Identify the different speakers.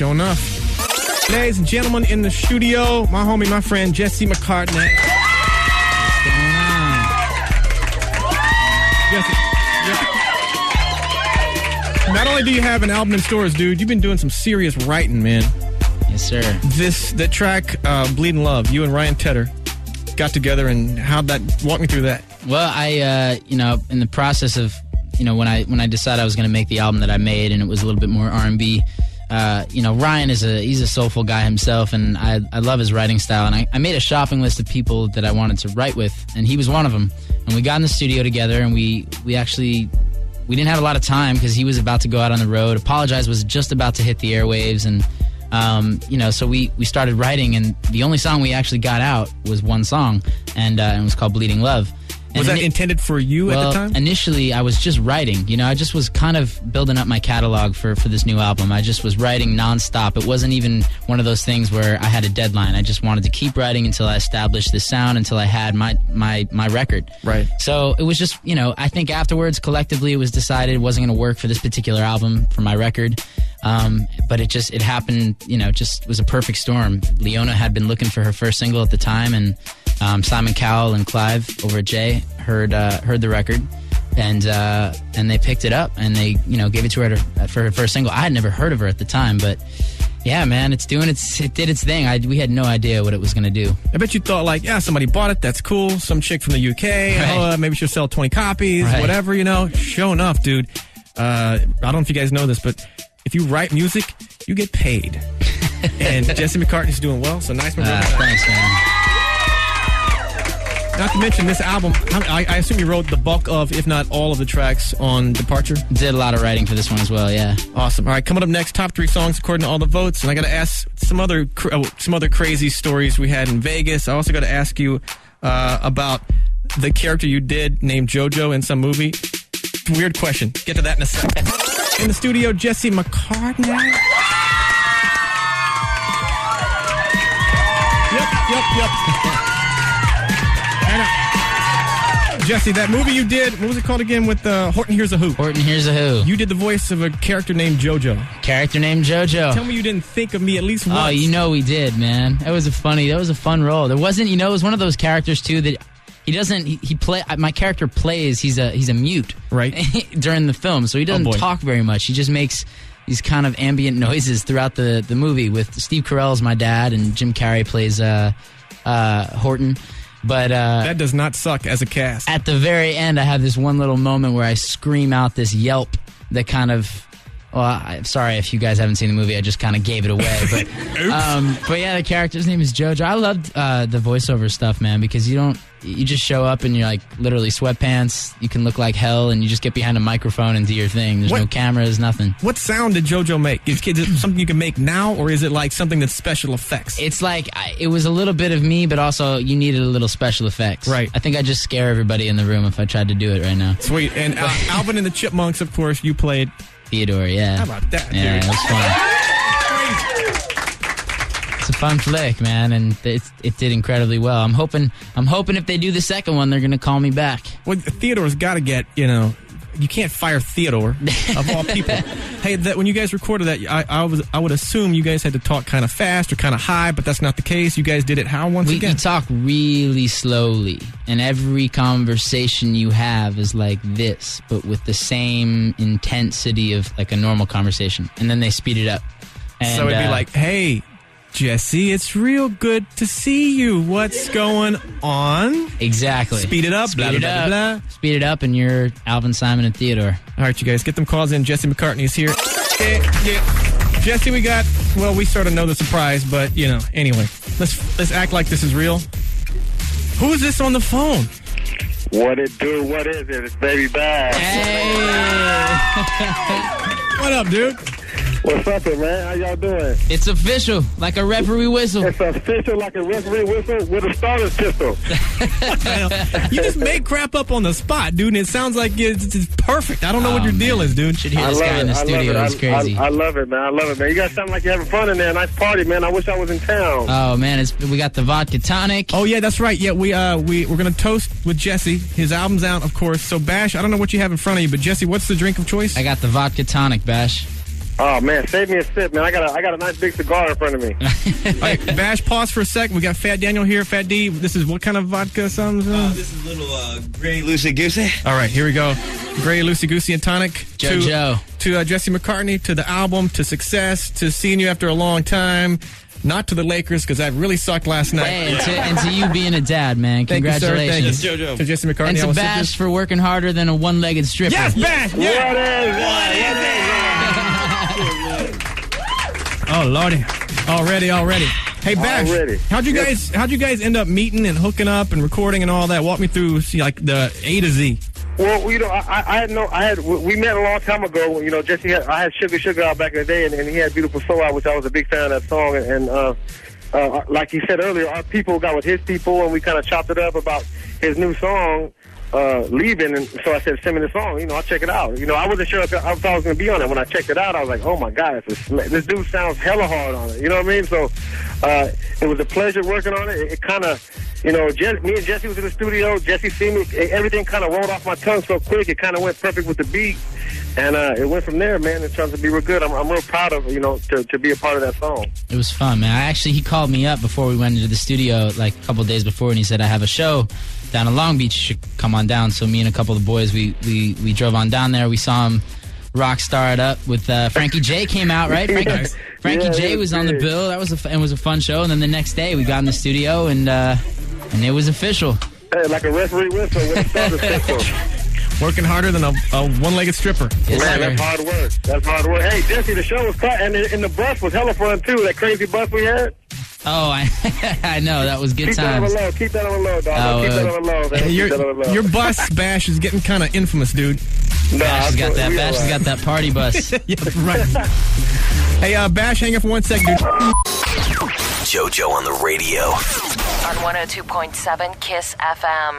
Speaker 1: Sure enough. Ladies and gentlemen, in the studio, my homie, my friend, Jesse McCartney. What's going on? Jesse. Not only do you have an album in stores, dude, you've been doing some serious writing, man.
Speaker 2: Yes, sir.
Speaker 1: The track, Bleeding Love, you and Ryan Tedder got together, and how'd that, walk me through that.
Speaker 2: Well, I, in the process of, when I decided I was going to make the album that I made, and it was a little bit more R&B, Ryan he's a soulful guy himself, and I love his writing style, and I made a shopping list of people that I wanted to write with, and he was one of them. And we got in the studio together, and we didn't have a lot of time because he was about to go out on the road. Apologize was just about to hit the airwaves, and so we started writing, and the only song we actually got out was one song, and it was called Bleeding Love.
Speaker 1: Was that intended for you at the time?
Speaker 2: Initially, I was just writing. I just was kind of building up my catalog for this new album. I just was writing nonstop. It wasn't even one of those things where I had a deadline. I just wanted to keep writing until I established this sound, until I had my record.
Speaker 1: Right.
Speaker 2: So it was just, I think afterwards, collectively, it was decided it wasn't going to work for this particular album, for my record. But it happened, just was a perfect storm. Leona had been looking for her first single at the time, and Simon Cowell and Clive over at Jay heard the record, and they picked it up, and they gave it to her for her first single. I had never heard of her at the time, but yeah, man, it did its thing. We had no idea what it was going to do.
Speaker 1: I bet you thought somebody bought it, that's cool. Some chick from the UK,
Speaker 2: right.
Speaker 1: Maybe she'll sell 20 copies,
Speaker 2: right.
Speaker 1: Whatever, Sure enough, dude. I don't know if you guys know this, but if you write music, you get paid. And Jesse McCartney's doing well, so nice.
Speaker 2: Thanks, man.
Speaker 1: Not to mention this album, I assume you wrote the bulk of, if not all of the tracks on Departure?
Speaker 2: Did a lot of writing for this one as well, yeah.
Speaker 1: Awesome. All right, coming up next, top 3 songs according to all the votes. And I got to ask some other crazy stories we had in Vegas. I also got to ask you about the character you did named JoJo in some movie. Weird question. Get to that in a second. In the studio, Jesse McCartney. Yep. Jesse, that movie you did, what was it called again with Horton Hears a Who?
Speaker 2: Horton Hears a Who.
Speaker 1: You did the voice of a character named JoJo.
Speaker 2: Character named JoJo.
Speaker 1: Tell me you didn't think of me at least once.
Speaker 2: Oh, we did, man. That was a fun role. There wasn't, it was one of those characters too that my character plays, he's a mute.
Speaker 1: Right.
Speaker 2: During the film, so he doesn't talk very much. He just makes these kind of ambient noises throughout the movie. With Steve Carell's my dad, and Jim Carrey plays Horton. But
Speaker 1: that does not suck as a cast.
Speaker 2: At the very end, I have this one little moment where I scream out this yelp that kind of. Well, I'm sorry if you guys haven't seen the movie. I just kind of gave it away. But but yeah, the character's name is JoJo. I loved the voiceover stuff, man, because you just show up and you're like literally sweatpants. You can look like hell, and you just get behind a microphone and do your thing. There's no cameras, nothing.
Speaker 1: What sound did JoJo make? Is it something you can make now, or is it like something that's special effects?
Speaker 2: It's like it was a little bit of me, but also you needed a little special effects.
Speaker 1: Right.
Speaker 2: I think I'd just scare everybody in the room if I tried to do it right now.
Speaker 1: Sweet. And Alvin and the Chipmunks, of course, you played
Speaker 2: Theodore, yeah.
Speaker 1: How about that,
Speaker 2: yeah,
Speaker 1: dude?
Speaker 2: It was fun. It's a fun flick, man, and it did incredibly well. I'm hoping if they do the second one, they're going to call me back.
Speaker 1: Well, Theodore's got to get, you can't fire Theodore, of all people. Hey, when you guys recorded that, I would assume you guys had to talk kind of fast or kind of high, but that's not the case. You guys did it how again?
Speaker 2: We talk really slowly, and every conversation you have is like this, but with the same intensity of like a normal conversation, and then they speed it up. And,
Speaker 1: so it'd be like, hey, Jesse, it's real good to see you. What's going on?
Speaker 2: Exactly.
Speaker 1: Speed it up.
Speaker 2: Speed it up, and you're Alvin, Simon, and Theodore.
Speaker 1: All right, you guys, get them calls in. Jesse McCartney is here. Jesse, we sort of know the surprise, but, anyway. Let's act like this is real. Who is this on the phone?
Speaker 3: What it do? What is it? It's Baby Bass.
Speaker 2: Hey!
Speaker 1: What up, dude?
Speaker 3: What's up, man? How y'all doing?
Speaker 2: It's official, like a referee whistle.
Speaker 3: It's official, like a referee whistle with a starter's pistol.
Speaker 1: You just make crap up on the spot, dude, and it sounds like it's perfect. I don't know what your deal is, dude.
Speaker 2: Should hear this guy in the studio. It's crazy.
Speaker 3: I love it, man. You guys sound like you're having fun in there. Nice party, man. I wish I was in town.
Speaker 2: Oh, man, we got the vodka tonic.
Speaker 1: Oh, yeah, that's right. Yeah, we're going to toast with Jesse. His album's out, of course. So, Bash, I don't know what you have in front of you, but Jesse, what's the drink of choice?
Speaker 2: I got the vodka tonic, Bash.
Speaker 3: Oh, man, save me a sip, man. I got a nice big cigar in front of me.
Speaker 1: All right, Bash, pause for a second. We got Fat Daniel here. Fat D, this is what kind of vodka?
Speaker 4: This is little Grey Loosey Goosey.
Speaker 1: All right, here we go. Grey Loosey Goosey and Tonic.
Speaker 2: JoJo.
Speaker 1: To Jesse McCartney, to the album, to success, to seeing you after a long time. Not to the Lakers, because I really sucked last night.
Speaker 2: Hey, and to you being a dad, man.
Speaker 1: Thank you, sir. Thank
Speaker 2: Congratulations.
Speaker 1: you.
Speaker 4: JoJo.
Speaker 1: To Jesse McCartney.
Speaker 2: And
Speaker 1: I
Speaker 2: to
Speaker 1: will
Speaker 2: Bash
Speaker 1: sit this-
Speaker 2: for working harder than a one-legged stripper.
Speaker 1: Yes, Bash! Yeah!
Speaker 3: What is it?
Speaker 1: Oh, Lordy. Already. Hey, Bash,
Speaker 3: Already.
Speaker 1: how'd you guys end up meeting and hooking up and recording and all that? Walk me through, like, the A to Z.
Speaker 3: Well, we met a long time ago. You know, I had Sugar out back in the day, and he had Beautiful Soul out, which I was a big fan of that song. And like he said earlier, our people got with his people, and we kind of chopped it up about his new song, Leaving. And so I said, send me the song. You know, I'll check it out. You know, I wasn't sure if I was going to be on it. When I checked it out, I was like, oh my God, this dude sounds hella hard on it. You know what I mean? So it was a pleasure working on it. It kind of, you know, me and Jesse was in the studio. Jesse seen me. Everything kind of rolled off my tongue so quick. It kind of went perfect with the beat. And it went from there, man. It turned to be real good. I'm real proud of, you know, to be a part of that song.
Speaker 2: It was fun, man. He called me up before we went into the studio, like a couple of days before, and he said, I have a show down in Long Beach. You should come on down. So me and a couple of the boys, we drove on down there. We saw him rock star it up with Frankie J came out, right? Frankie J was on the bill. That was a fun show. And then the next day we got in the studio and it was official.
Speaker 3: Hey, like a referee whistle with a starter pistol.
Speaker 1: Working harder than a one-legged stripper.
Speaker 2: Yes,
Speaker 3: Man,
Speaker 2: sir.
Speaker 3: that's hard work. That's hard work. Hey, Jesse, the show was cut, and the bus was hella fun, too. That crazy bus we had.
Speaker 2: Oh, I know. That was good
Speaker 3: Keep
Speaker 2: times.
Speaker 3: Keep that on the low, dog. Keep that on the low, man.
Speaker 1: Hey,
Speaker 3: Keep that on the low.
Speaker 1: your bus, Bash, is getting kind of infamous, dude.
Speaker 2: Bash has got that. Bash has got that party bus.
Speaker 1: Yeah, right. Hey, Bash, hang up for 1 second, dude.
Speaker 5: JoJo on the radio.
Speaker 6: On 102.7 KISS FM.